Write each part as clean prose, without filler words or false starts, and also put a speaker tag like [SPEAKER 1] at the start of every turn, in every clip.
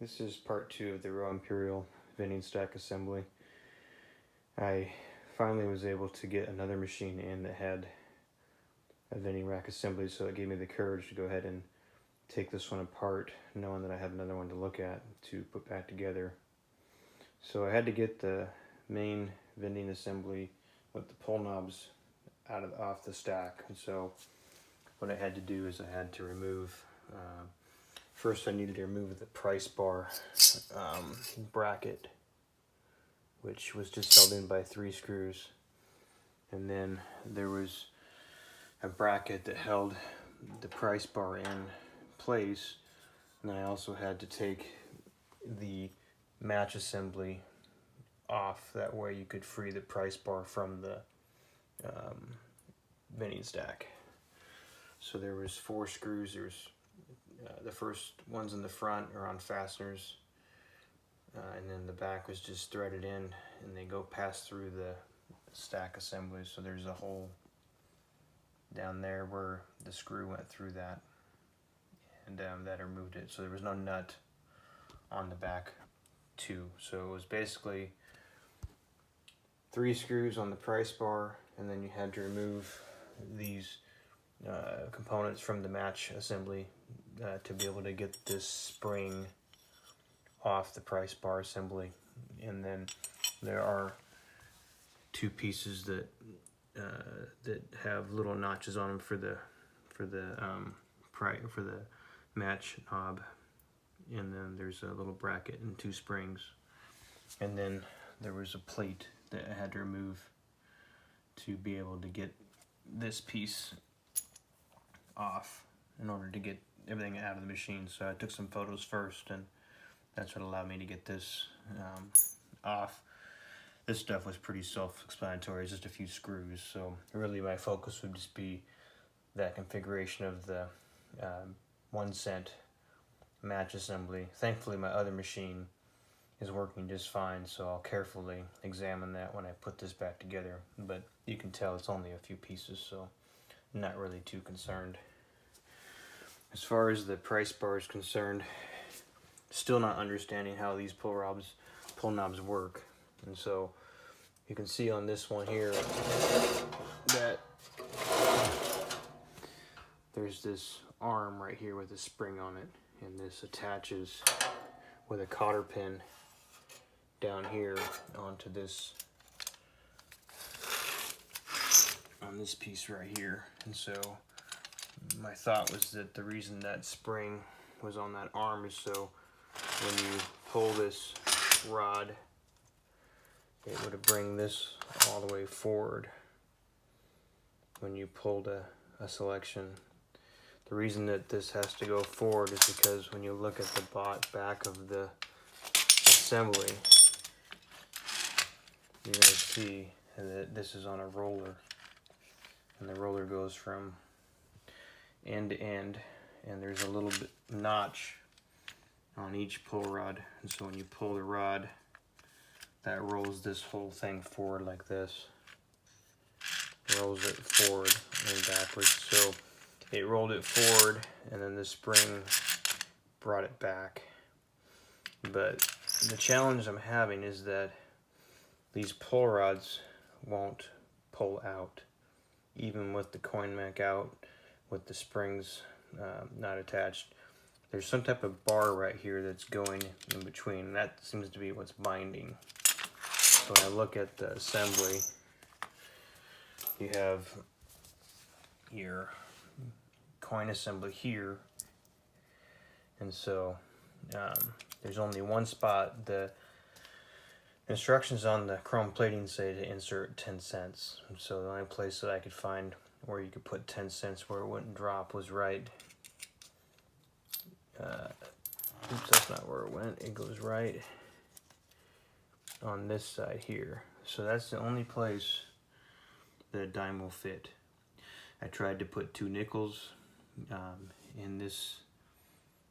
[SPEAKER 1] This is part 2 of the Rowe Imperial vending stack assembly. I finally was able to get another machine in that had a vending rack assembly, so it gave me the courage to go ahead and take this one apart, knowing that I have another one to look at to put back together. So I had to get the main vending assembly with the pull knobs off the stack, and so what I had to do is I had to remove first I needed to remove the price bar bracket, which was just held in by 3 screws, and then there was a bracket that held the price bar in place, and then I also had to take the match assembly off, that way you could free the price bar from the vending stack. So there was 4 screws. There's the first ones in the front are on fasteners, and then the back was just threaded in, and they go past through the stack assembly. So there's a hole down there where the screw went through that, and that removed it. So there was no nut on the back too. So it was basically 3 screws on the price bar, and then you had to remove these components from the match assembly to be able to get this spring off the price bar assembly. And then there are 2 pieces that have little notches on them for the match knob, and then there's a little bracket and 2 springs, and then there was a plate that I had to remove to be able to get this piece off in order to get everything out of the machine. So I took some photos first, and that's what allowed me to get this off. This stuff was pretty self-explanatory. It's just a few screws, so really my focus would just be that configuration of the 1 cent match assembly. Thankfully my other machine is working just fine, so I'll carefully examine that when I put this back together, but you can tell it's only a few pieces, so I'm not really too concerned. As far as the price bar is concerned, still not understanding how these pull knobs work. And so you can see on this one here that there's this arm right here with a spring on it, and this attaches with a cotter pin down here onto this, on this piece right here. And so my thought was that the reason that spring was on that arm is so when you pull this rod, it would bring this all the way forward when you pulled a selection. The reason that this has to go forward is because when you look at the back of the assembly, you're going to see that this is on a roller, and the roller goes from end to end, and there's a little bit notch on each pull rod, and so when you pull the rod, that rolls this whole thing forward like this. Rolls it forward and backwards. So it rolled it forward, and then the spring brought it back. But the challenge I'm having is that these pull rods won't pull out, even with the coin mech out, with the springs not attached. There's some type of bar right here that's going in between. That seems to be what's binding. So when I look at the assembly, you have your coin assembly here, and so there's only one spot. The instructions on the chrome plating say to insert 10 cents. And so the only place that I could find where you could put 10 cents where it wouldn't drop was right. Oops, that's not where it went. It goes right on this side here. So that's the only place that a dime will fit. I tried to put 2 nickels in this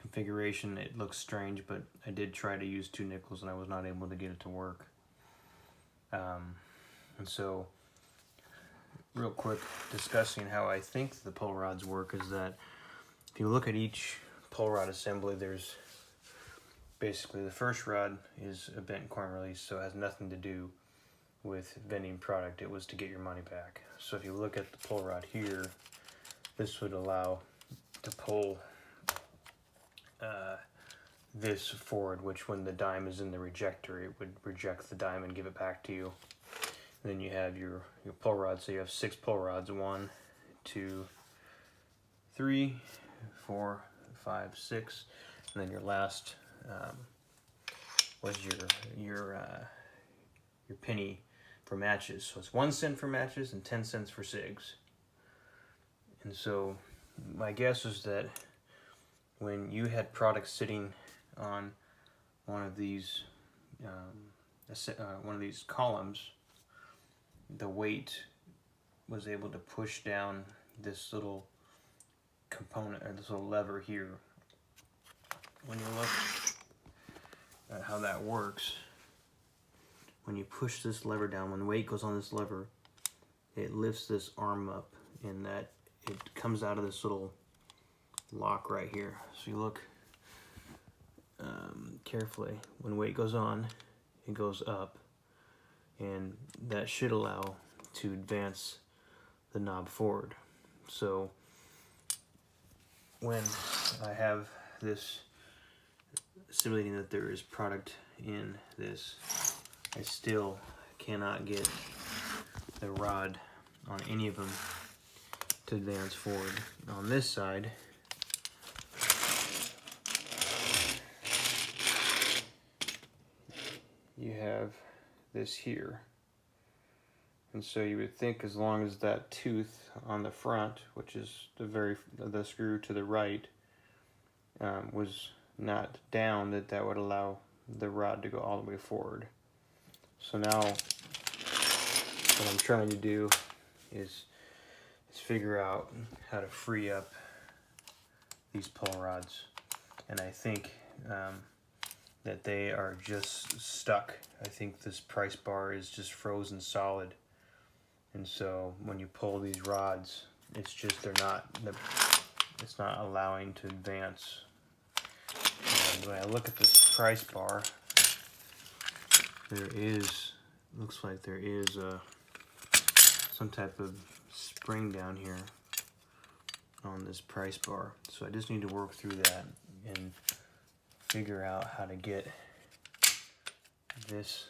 [SPEAKER 1] configuration. It looks strange, but I did try to use 2 nickels, and I was not able to get it to work. And so, real quick, discussing how I think the pull rods work is that if you look at each pull rod assembly, there's basically the first rod is a bent corn release, so it has nothing to do with vending product. It was to get your money back. So if you look at the pull rod here, this would allow to pull this forward, which when the dime is in the rejector, it would reject the dime and give it back to you. And then you have your pull rod, so you have 6 pull rods, 1, 2, 3, 4, 5, 6, and then your last was your penny for matches. So it's 1 cent for matches and 10 cents for cigs. And so my guess is that when you had products sitting on one of these columns, the weight was able to push down this little component, or this little lever here. When you look at how that works, when you push this lever down, when the weight goes on this lever, it lifts this arm up, and that it comes out of this little lock right here. So you look carefully. When weight goes on, it goes up, and that should allow to advance the knob forward. So when I have this simulating that there is product in this, I still cannot get the rod on any of them to advance forward. On this side, you have this here, and so you would think as long as that tooth on the front, which is the screw to the right, was not down, that would allow the rod to go all the way forward. So now what I'm trying to do is figure out how to free up these pull rods, and I think that they are just stuck. I think this price bar is just frozen solid, and so when you pull these rods, it's not allowing to advance. And when I look at this price bar, looks like there is some type of spring down here on this price bar. So I just need to work through that and figure out how to get these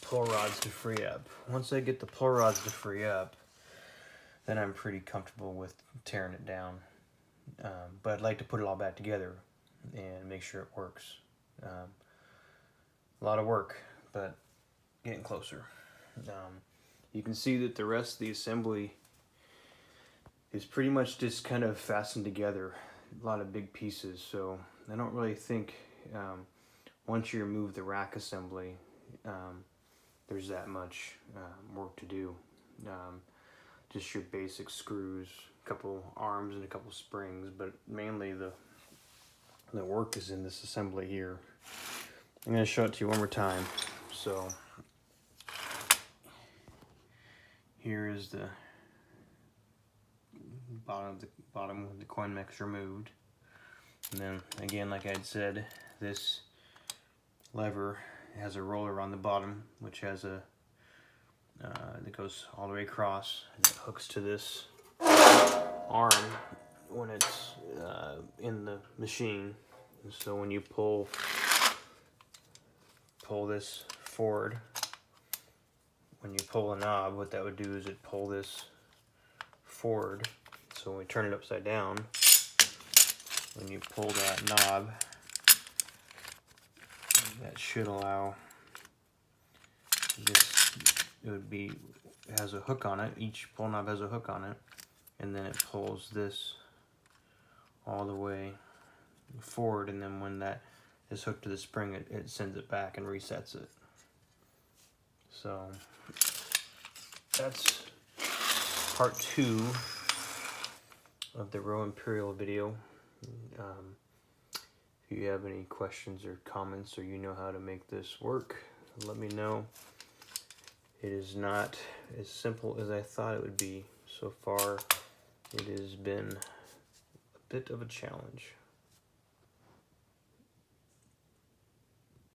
[SPEAKER 1] pull rods to free up. Once I get the pull rods to free up, then I'm pretty comfortable with tearing it down. But I'd like to put it all back together and make sure it works. A lot of work, but getting closer. You can see that the rest of the assembly is pretty much just kind of fastened together. A lot of big pieces, so I don't really think once you remove the rack assembly, there's that much work to do. Just your basic screws, a couple arms and a couple springs, but mainly the work is in this assembly here. I'm going to show it to you one more time. So here is the bottom with the coin mix removed, and then again, like I had said, this lever has a roller on the bottom, which has a that goes all the way across, and it hooks to this arm when it's in the machine. And so when you pull this forward, when you pull a knob, what that would do is it pull this forward. So when we turn it upside down, when you pull that knob, that should allow this. It has a hook on it. Each pull knob has a hook on it, and then it pulls this all the way forward, and then when that is hooked to the spring, it sends it back and resets it. So that's part 2 of the Rowe Imperial video. If you have any questions or comments, or you know how to make this work, let me know. It is not as simple as I thought it would be, so far it has been a bit of a challenge.